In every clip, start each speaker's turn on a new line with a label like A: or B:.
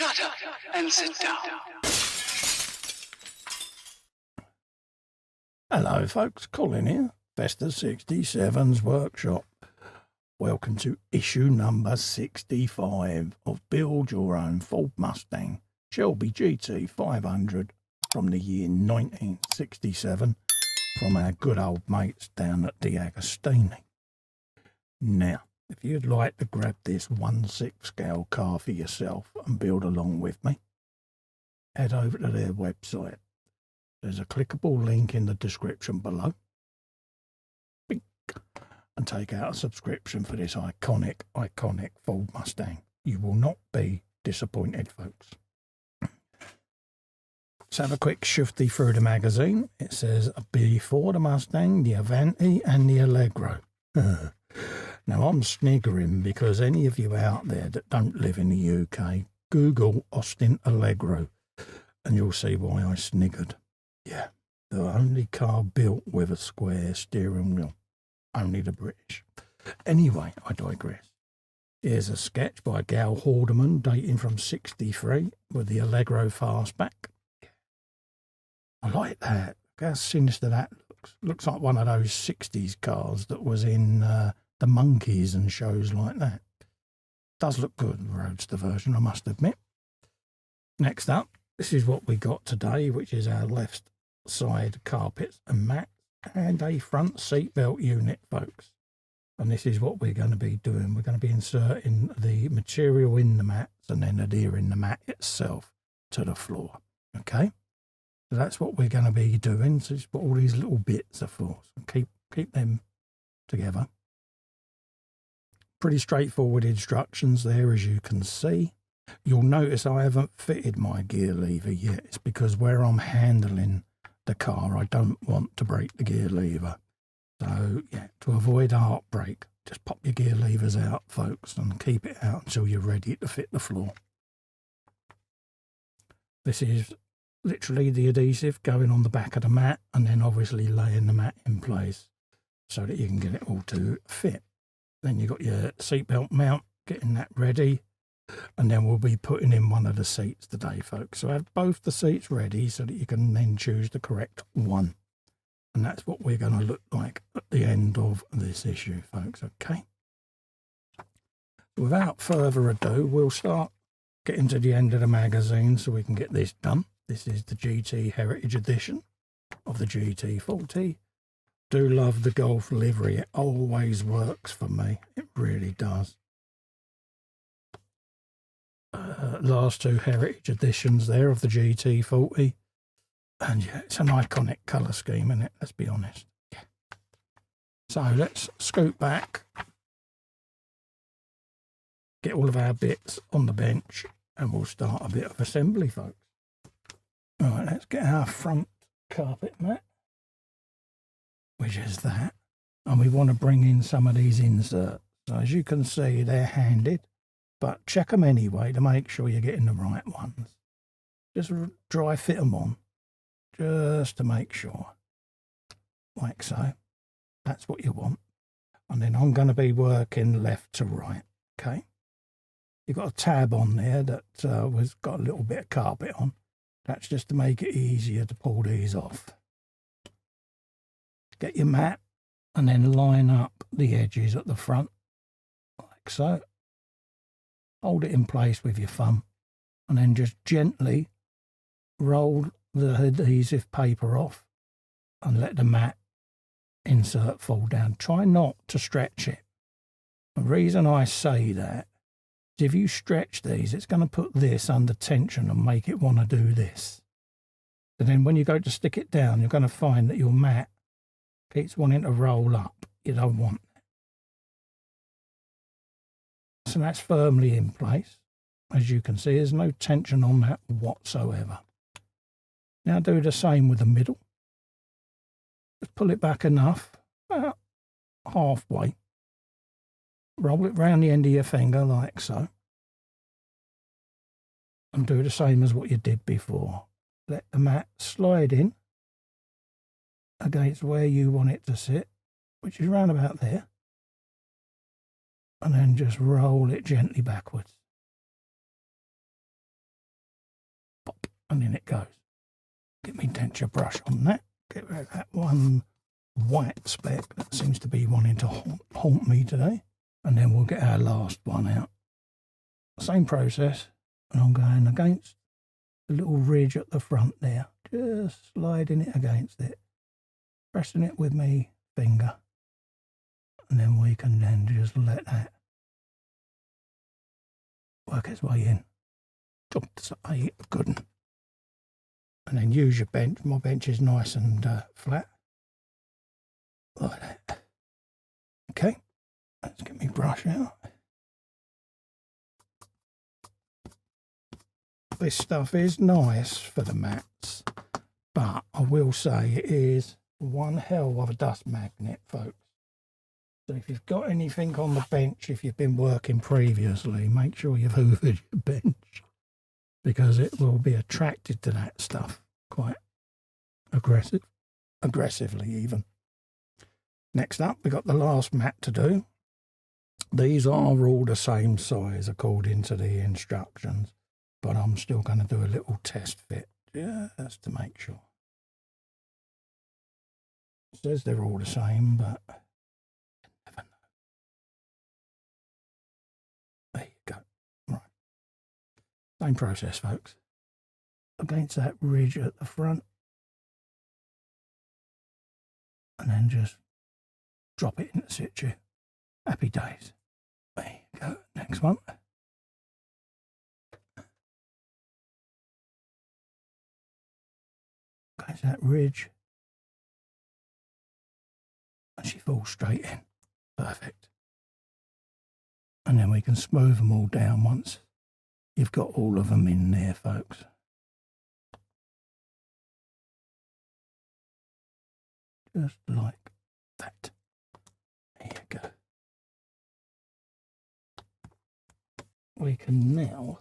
A: Shut up and sit down.
B: Hello folks, Colin here, Vesta 67's workshop. Welcome to issue number 65 of Build Your Own Ford Mustang Shelby GT500 from the year 1967 from our good old mates down at DeAgostini. Now, if you'd like to grab this 1/6 scale car for yourself and build along with me, head over to their website. There's a clickable link in the description below. Bink, and take out a subscription for this iconic Ford Mustang. You will not be disappointed, folks. Let's have a quick shifty through the magazine. It says before the Mustang, the Avanti and the Allegro. Now I'm sniggering because any of you out there that don't live in the UK, Google Austin Allegro and you'll see why I sniggered. Yeah, the only car built with a square steering wheel. Only the British. Anyway, I digress. Here's a sketch by Gal Haldeman dating from '63 with the Allegro fastback. I like that. Look how sinister that looks. Looks like one of those '60s cars that was in the Monkeys and shows like that. Does look good, the Roadster version, I must admit. Next up, this is what we got today, which is our left side carpets and mats and a front seatbelt unit, folks. And this is what we're going to be doing. We're going to be inserting the material in the mats and then adhering the mat itself to the floor. Okay? So that's what we're going to be doing. So it's what all these little bits are for. So keep them together. Pretty straightforward instructions there, as you can see. You'll notice I haven't fitted my gear lever yet. It's because where I'm handling the car, I don't want to break the gear lever. So, yeah, to avoid a heartbreak, just pop your gear levers out, folks, and keep it out until you're ready to fit the floor. This is literally the adhesive going on the back of the mat and then obviously laying the mat in place so that you can get it all to fit. Then you've got your seatbelt mount, getting that ready. And then we'll be putting in one of the seats today, folks. So have both the seats ready so that you can then choose the correct one. And that's what we're going to look like at the end of this issue, folks, okay? Without further ado, we'll start getting to the end of the magazine so we can get this done. This is the GT Heritage Edition of the GT40. Do love the Golf livery. It always works for me. It really does. Last two Heritage Editions there of the GT40. And yeah, it's an iconic colour scheme, isn't it? Let's be honest. Yeah. So let's scoot back. Get all of our bits on the bench and we'll start a bit of assembly, folks. Right, let's get our front carpet mat, which is that. And we want to bring in some of these inserts. So as you can see, they're handed. But check them anyway to make sure you're getting the right ones. Just dry fit them on, just to make sure. Like so. That's what you want. And then I'm going to be working left to right, okay? You've got a tab on there that was got a little bit of carpet on. That's just to make it easier to pull these off. Get your mat and then line up the edges at the front, like so. Hold it in place with your thumb and then just gently roll the adhesive paper off and let the mat insert fall down. Try not to stretch it. The reason I say that is if you stretch these, it's going to put this under tension and make it want to do this. And then when you go to stick it down, you're going to find that your mat keeps wanting to roll up. You don't want that. So that's firmly in place. As you can see, there's no tension on that whatsoever. Now do the same with the middle. Just pull it back enough, about halfway. Roll it round the end of your finger like so. And do the same as what you did before. Let the mat slide in against where you want it to sit, which is round about there. And then just roll it gently backwards. and in it goes. Get me denture brush on that. Get rid of that one white speck that seems to be wanting to haunt me today. And then we'll get our last one out. Same process, and I'm going against the little ridge at the front there, just sliding it against it, pressing it with my finger, and then we can then just let that work its way in. That's a good one. And then use your bench. My bench is nice and flat, like that. Okay, let's get my brush out. This stuff is nice for the mats, but I will say it is one hell of a dust magnet, folks. So if you've got anything on the bench, if you've been working previously, make sure you've hoovered your bench, because it will be attracted to that stuff quite aggressively even. Next up, we've got the last mat to do. These are all the same size according to the instructions, but I'm still going to do a little test fit just to make sure. It says they're all the same, but you never know. There you go. Right. Same process, folks. Against that ridge at the front, and then just drop it into situ. Happy days. There you go. Next one. Against that ridge, and she falls straight in. Perfect. And then we can smooth them all down once you've got all of them in there, folks. Just like that. There you go. We can now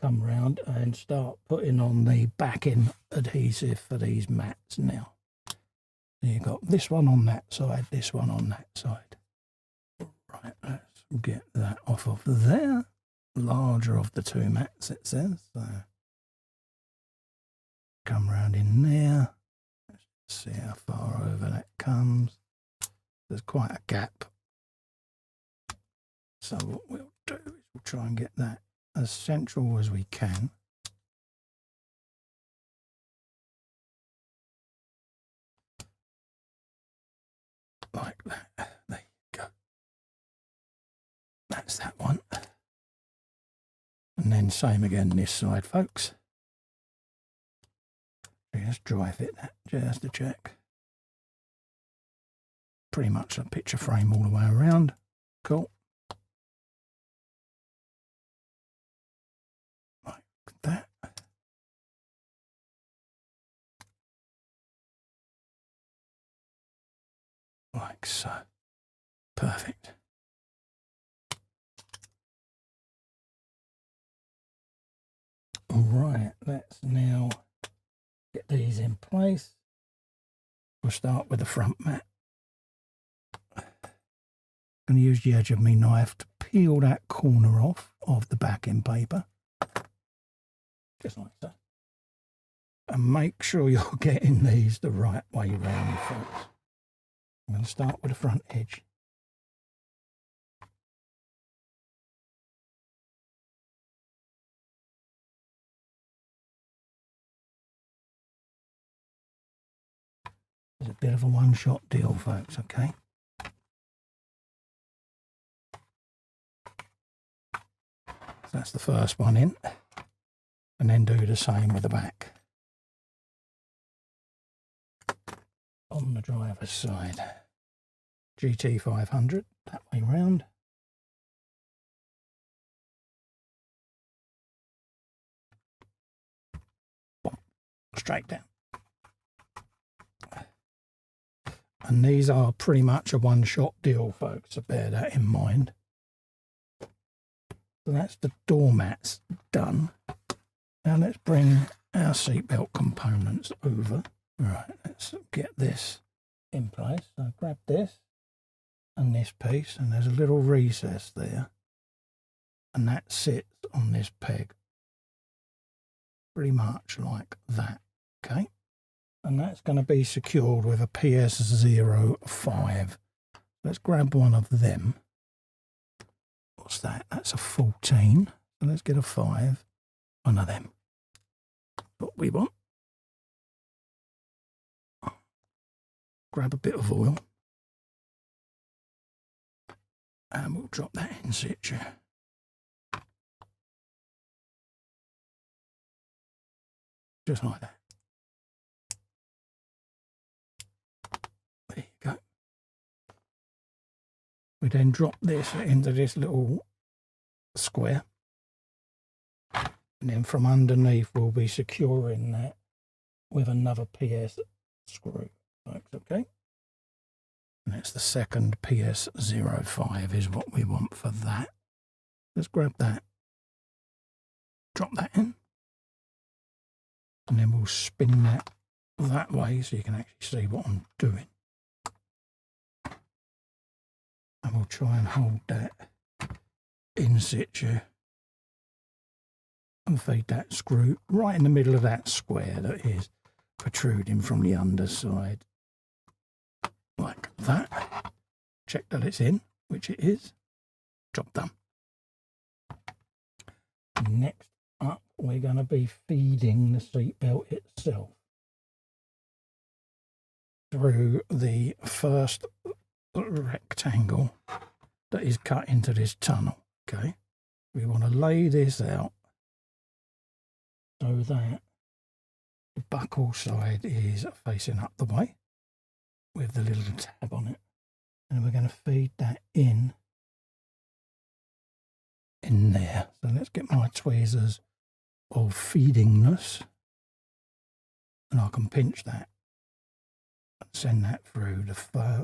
B: come round and start putting on the backing adhesive for these mats now. So you've got this one on that side, this one on that side. Right, let's get that off of there. Larger of the two mats, it says. So come round in there. Let's see how far over that comes. There's quite a gap. So what we'll do is we'll try and get that as central as we can. Like that. There you go. That's that one. And then same again this side, folks. Just dry fit that just to check. Pretty much a picture frame all the way around. Cool. Like that. Like so. Perfect. All right, let's now get these in place. We'll start with the front mat. I'm going to use the edge of my knife to peel that corner off of the backing paper. Just like so. And make sure you're getting these the right way round, folks. I'm going to start with the front edge. It's a bit of a one-shot deal, folks, okay? So that's the first one in. And then do the same with the back. On the driver's side. GT500, that way round. Straight down. And these are pretty much a one-shot deal, folks, so bear that in mind. So that's the doormats done. Now let's bring our seatbelt components over. Right, let's get this in place. So grab this and this piece, and there's a little recess there. And that sits on this peg. pretty much like that, okay? And that's going to be secured with a PS05. Let's grab one of them. What's that? That's a 14. So let's get a 5. One of them. What we want. Grab a bit of oil. And we'll drop that in situ. Just like that. There you go. We then drop this into this little square. And then from underneath we'll be securing that with another PS screw. Okay. And it's the second PS05 is what we want for that. Let's grab that. Drop that in. And then we'll spin that way so you can actually see what I'm doing. And we'll try and hold that in situ and feed that screw right in the middle of that square that is protruding from the underside. Like that. Check that it's in, which it is. Job done. Next up, we're going to be feeding the seatbelt itself through the first rectangle that is cut into this tunnel. Okay, we want to lay this out so that the buckle side is facing up the way with the little tab on it, and we're going to feed that in there. So let's get my tweezers of feedingness, and I can pinch that and send that through. The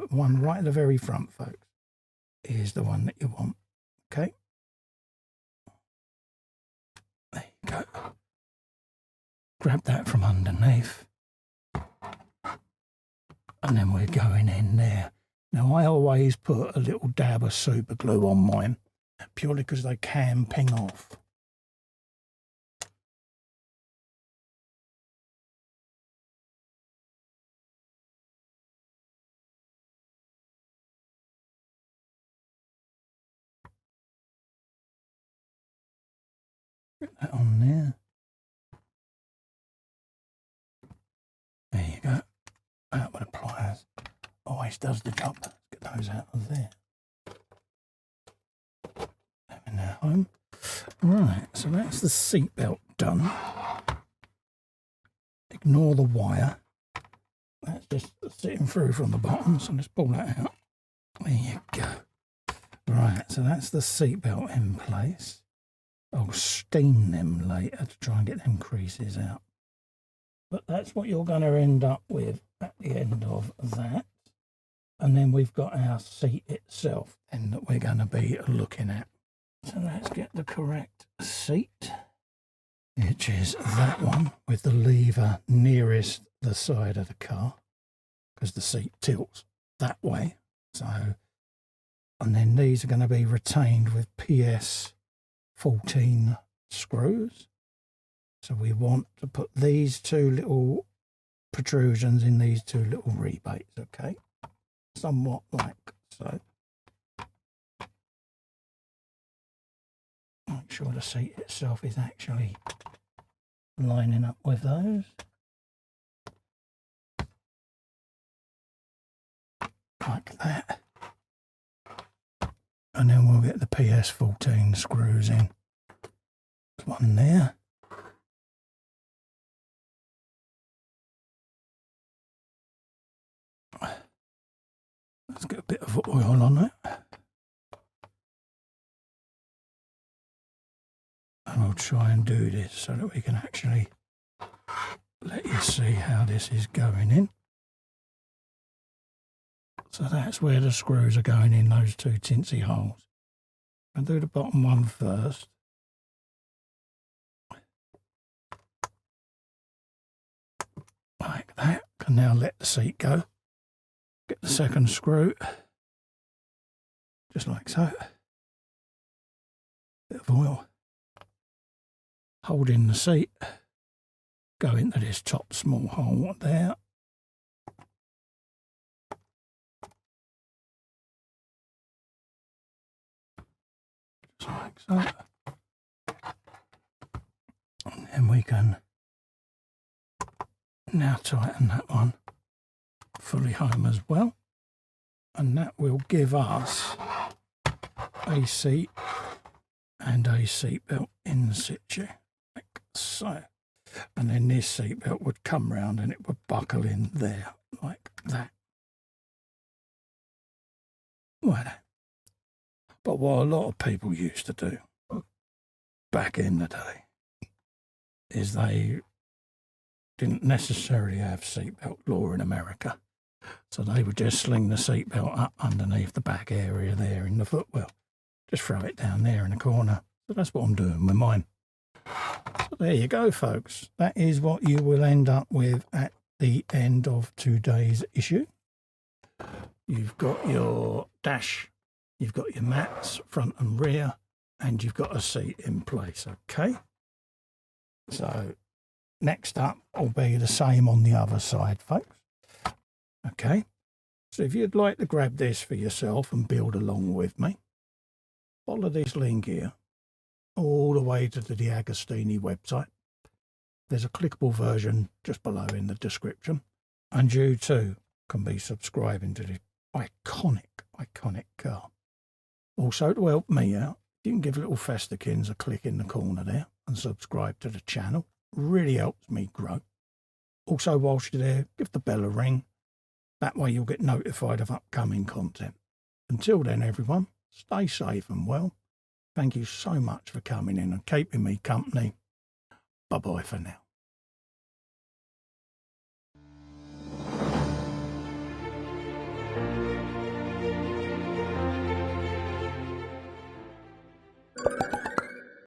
B: one right at the very front, folks, is the one that you want. Okay, there you go. Grab that from underneath, and then we're going in there. Now I always put a little dab of super glue on mine, purely because they can ping off. Get that on there. There you go. Out with the pliers. Always does the job. Let's get those out of there. And now home. Right, so that's the seatbelt done. Ignore the wire. That's just sitting through from the bottom, so let's pull that out. There you go. Right, so that's the seatbelt in place. I'll steam them later to try and get them creases out. But that's what you're going to end up with at the end of that. And then we've got our seat itself then that we're going to be looking at. So let's get the correct seat, which is that one with the lever nearest the side of the car, because the seat tilts that way. So, and then these are going to be retained with PS14 screws. So we want to put these two little protrusions in these two little rebates, okay? Somewhat like so. Make sure the seat itself is actually lining up with those. Like that. And then we'll get the PS14 screws in. There's one there. Let's get a bit of oil on it. And we'll try and do this so that we can actually let you see how this is going in. So that's where the screws are going in, those two tinsy holes. I'll do the bottom one first. Like that. Can now let the seat go. Get the second screw, just like so. Bit of oil. Hold in the seat. go into this top small hole there. Just like so. And then we can now tighten that one fully home as well. And that will give us a seat and a seatbelt in situ, like so. And then this seatbelt would come round and it would buckle in there, like that. Right. But what a lot of people used to do back in the day is they didn't necessarily have seatbelt law in America. So they would just sling the seatbelt up underneath the back area there in the footwell. Just throw it down there in the corner. So that's what I'm doing with mine. So there you go, folks. That is what you will end up with at the end of today's issue. You've got your dash, you've got your mats, front and rear, and you've got a seat in place, okay? So next up will be the same on the other side, folks. Okay, so if you'd like to grab this for yourself and build along with me, follow this link here all the way to the DeAgostini website. There's a clickable version just below in the description, and you too can be subscribing to the iconic car. Also, to help me out, you can give little Festakins a click in the corner there and subscribe to the channel. Really helps me grow. Also, whilst you're there, give the bell a ring. That way you'll get notified of upcoming content. Until then, everyone, stay safe and well. Thank you so much for coming in and keeping me company. Bye-bye for now.